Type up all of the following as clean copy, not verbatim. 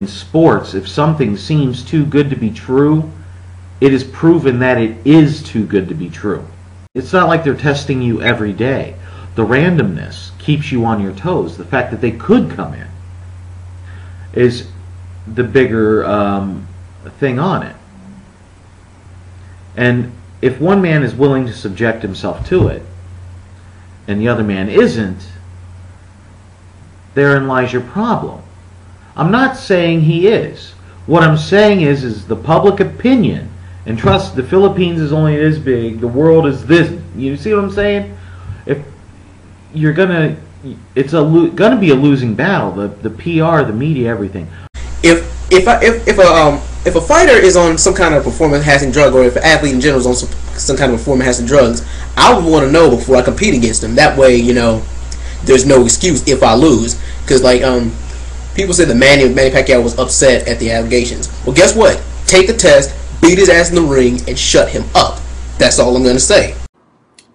sports, if something seems too good to be true, it is proven that it is too good to be true. It's not like they're testing you every day. The randomness keeps you on your toes. The fact that they could come in is the bigger thing on it. And if one man is willing to subject himself to it, and the other man isn't, therein lies your problem. I'm not saying he is. What I'm saying is the public opinion, and trust, the Philippines is only this big, the world is this. You see what I'm saying? If you're gonna, it's gonna be a losing battle. The PR, the media, everything. If a fighter is on some kind of performance-enhancing drug, or if an athlete in general is on some kind of performance-enhancing drugs, I would want to know before I compete against them. That way, you know, there's no excuse if I lose. Because, like, people say that Manny Pacquiao was upset at the allegations. Well, guess what? Take the test, beat his ass in the ring, and shut him up. That's all I'm going to say.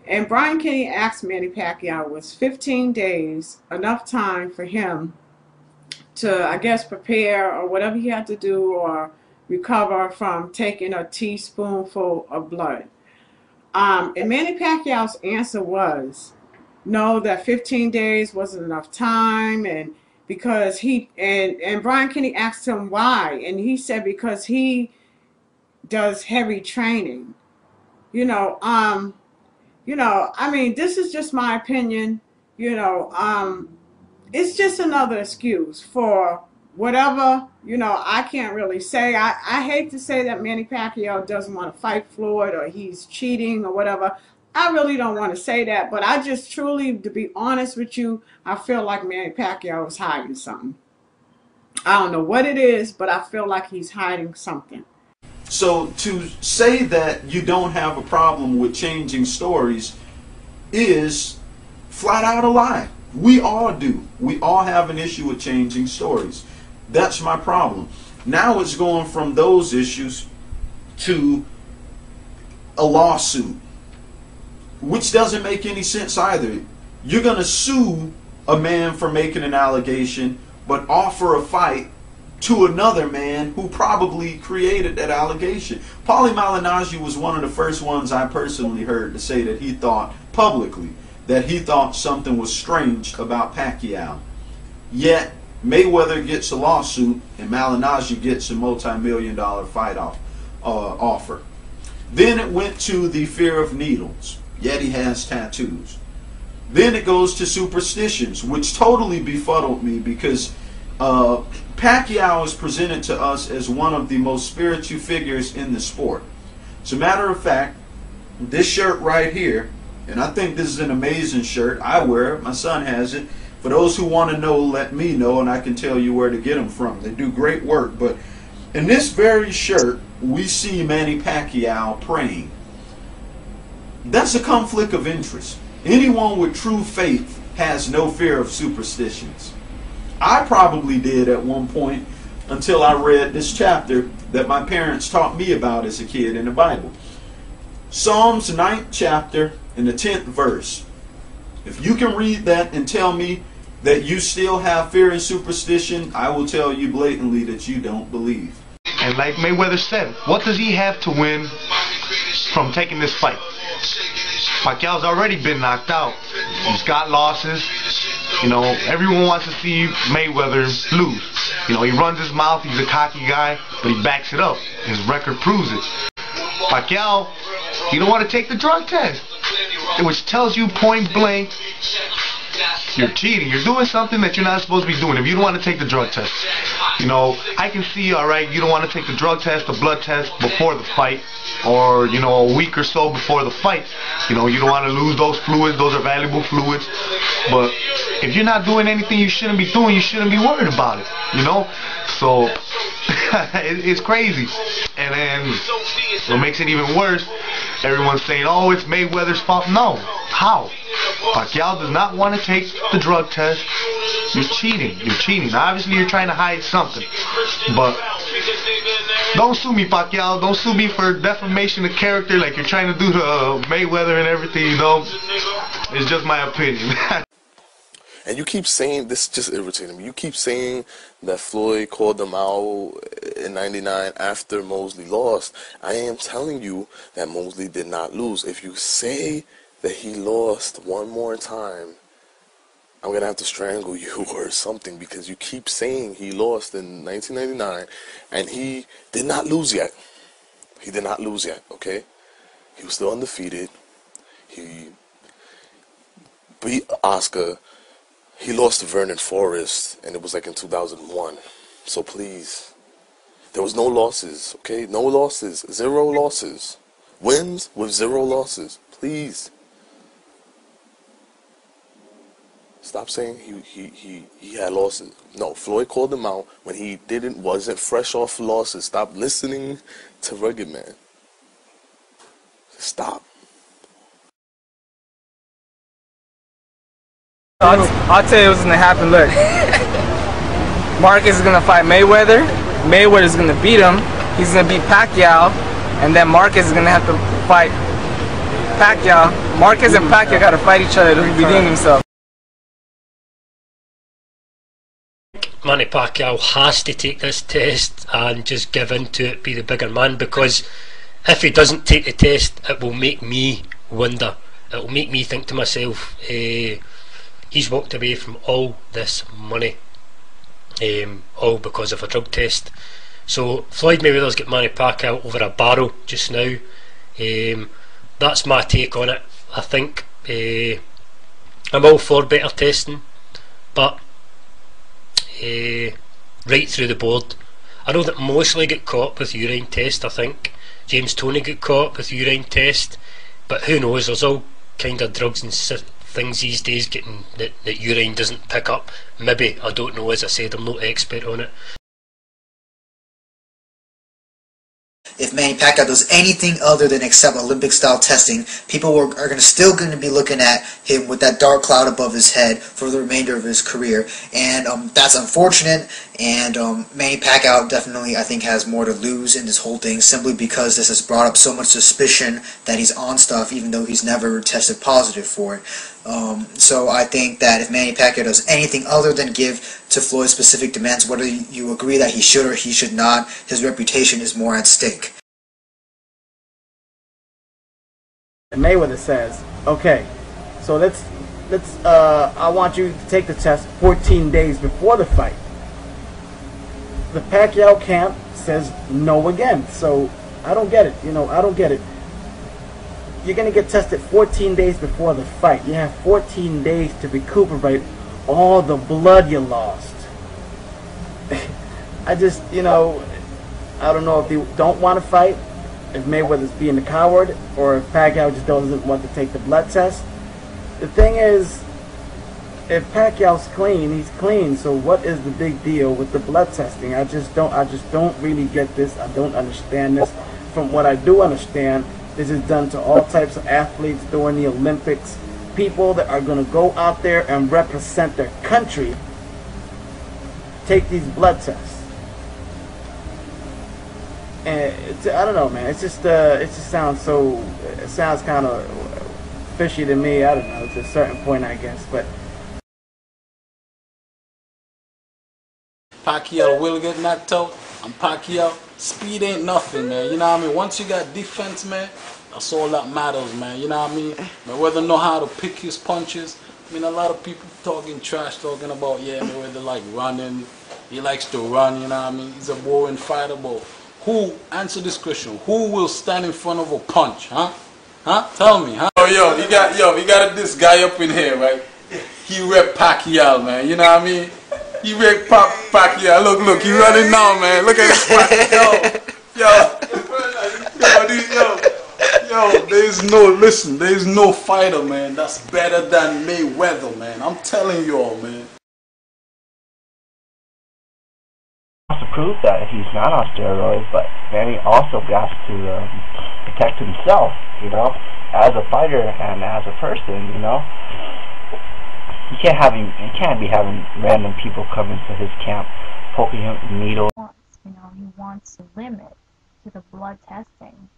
And Brian Kenny asked Manny Pacquiao, was 15 days enough time for him to, I guess, prepare or whatever he had to do, or recover from taking a teaspoonful of blood? And Manny Pacquiao's answer was no, that 15 days wasn't enough time, and because and Brian Kenny asked him why, and he said because he does heavy training. I mean, this is just my opinion. It's just another excuse for whatever, I can't really say. I hate to say that Manny Pacquiao doesn't want to fight Floyd, or he's cheating or whatever. I really don't want to say that, but I just truly, to be honest with you, I feel like Manny Pacquiao is hiding something. I don't know what it is, but I feel like he's hiding something. So to say that you don't have a problem with changing stories is flat out a lie. We all do. We all have an issue with changing stories. That's my problem. Now it's going from those issues to a lawsuit, which doesn't make any sense either. You're going to sue a man for making an allegation, but offer a fight to another man who probably created that allegation. Paulie Malignaggi was one of the first ones I personally heard to say that he thought publicly that he thought something was strange about Pacquiao. Yet Mayweather gets a lawsuit and Malignaggi gets a multi-million-dollar fight offer. Then it went to the fear of needles, yet he has tattoos. Then it goes to superstitions, which totally befuddled me, because Pacquiao is presented to us as one of the most spiritual figures in the sport. As a matter of fact, this shirt right here, and I think this is an amazing shirt. I wear it. My son has it. For those who want to know, let me know, and I can tell you where to get them from. They do great work. But in this very shirt, we see Manny Pacquiao praying. That's a conflict of interest. Anyone with true faith has no fear of superstitions. I probably did at one point, until I read this chapter that my parents taught me about as a kid in the Bible. Psalms 9th chapter and the 10th verse. If you can read that and tell me that you still have fear and superstition, I will tell you blatantly that you don't believe. And like Mayweather said, what does he have to win from taking this fight? Pacquiao's already been knocked out. He's got losses. Everyone wants to see Mayweather lose. He runs his mouth, he's a cocky guy, but he backs it up. His record proves it. Pacquiao, you don't want to take the drug test, which tells you point blank you're cheating. You're doing something that you're not supposed to be doing if you don't want to take the drug test. I can see, alright, you don't want to take the drug test, the blood test before the fight, or, a week or so before the fight. You don't want to lose those fluids. Those are valuable fluids. But if you're not doing anything you shouldn't be doing, you shouldn't be worried about it, So, it's crazy. And then, what makes it even worse, everyone's saying, oh, it's Mayweather's fault. No. How? Pacquiao does not want to take the drug test. You're cheating. You're cheating. Obviously, you're trying to hide something. But don't sue me, Pacquiao. Don't sue me for defamation of character like you're trying to do to Mayweather and everything, It's just my opinion. And you keep saying, this is just irritating me, you keep saying that Floyd called them out in 99 after Mosley lost. I am telling you that Mosley did not lose. If you say that he lost one more time, I'm going to have to strangle you or something, because you keep saying he lost in 1999 and he did not lose yet. He did not lose yet, okay? He was still undefeated. He beat Oscar. He lost to Vernon Forrest, and it was like in 2001. So please, there was no losses, okay? No losses. 0 losses. Wins with 0 losses. Please. Stop saying he had losses. No, Floyd called him out when he wasn't fresh off losses. Stop listening to Rugged Man. Stop. I'll tell you what's gonna happen. Look, Marcus is gonna fight Mayweather. Mayweather is gonna beat him. He's gonna beat Pacquiao, and then Marcus is gonna have to fight Pacquiao. Marcus and Pacquiao gotta fight each other to redeem himself. Manny Pacquiao has to take this test and just give in to it, be the bigger man, because if he doesn't take the test, it will make me wonder. It will make me think to myself, he's walked away from all this money, all because of a drug test. So Floyd Mayweather's got Manny Pacquiao over a barrel just now. That's my take on it. I think I'm all for better testing, but right through the board. I know that Mosley got caught with urine test. I think James Toney got caught with urine test, but who knows, there's all kind of drugs and things these days getting that urine doesn't pick up. Maybe, I don't know, as I said, I'm not expert on it. If Manny Pacquiao does anything other than accept Olympic-style testing, people are still going to be looking at him with that dark cloud above his head for the remainder of his career, and that's unfortunate. And Manny Pacquiao definitely, I think, has more to lose in this whole thing, simply because this has brought up so much suspicion that he's on stuff, even though he's never tested positive for it. So I think that if Manny Pacquiao does anything other than give to Floyd specific demands, whether you agree that he should or he should not, his reputation is more at stake. Mayweather says, okay, so let's I want you to take the test 14 days before the fight. The Pacquiao camp says no again. So I don't get it. I don't get it. You're going to get tested 14 days before the fight. You have 14 days to recuperate all the blood you lost. I just, I don't know if they don't want to fight, if Mayweather's being a coward, or if Pacquiao just doesn't want to take the blood test. The thing is, if Pacquiao's clean, he's clean. So what is the big deal with the blood testing? I just don't really get this. I don't understand this. From what I do understand, this is done to all types of athletes during the Olympics. People that are going to go out there and represent their country take these blood tests. And I don't know, man. It just sounds kind of fishy to me. I don't know. To a certain point, I guess, but. Pacquiao will get knocked out. And Pacquiao, speed ain't nothing, man. You know what I mean? Once you got defense, man, that's all that matters, man. You know what I mean? Mayweather know how to pick his punches. I mean, a lot of people talking trash, talking about, yeah, Mayweather like running. He likes to run, you know what I mean? He's a boring fighter, but who, answer this question, who will stand in front of a punch, huh? Huh? Tell me, huh? Yo, you got this guy up in here, right? He rep Pacquiao, man. You know what I mean? He rep Pacquiao. Look, he running now, man. Look at this Pacquiao. Yo, there's no fighter, man, that's better than Mayweather, man. I'm telling you all, man. To prove that he's not on steroids, but Manny also has to protect himself, as a fighter and as a person, He can't be having random people come into his camp poking him with needles. He wants to limit to the blood testing,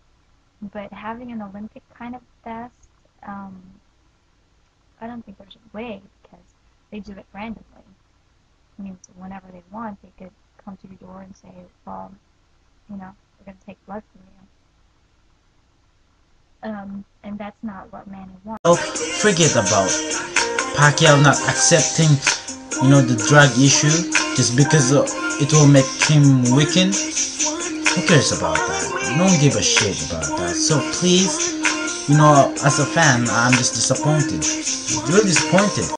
but having an Olympic kind of test, I don't think there's a way, because They do it randomly. I mean, whenever they want, they could come to your door and say, well, you know, we're going to take blood from you. And that's not what Manny wants. Don't forget about Pacquiao not accepting, you know, the drug issue just because it will make him weaken. Who cares about that? Don't give a shit about that. So please, you know, as a fan, I'm just disappointed. Really disappointed.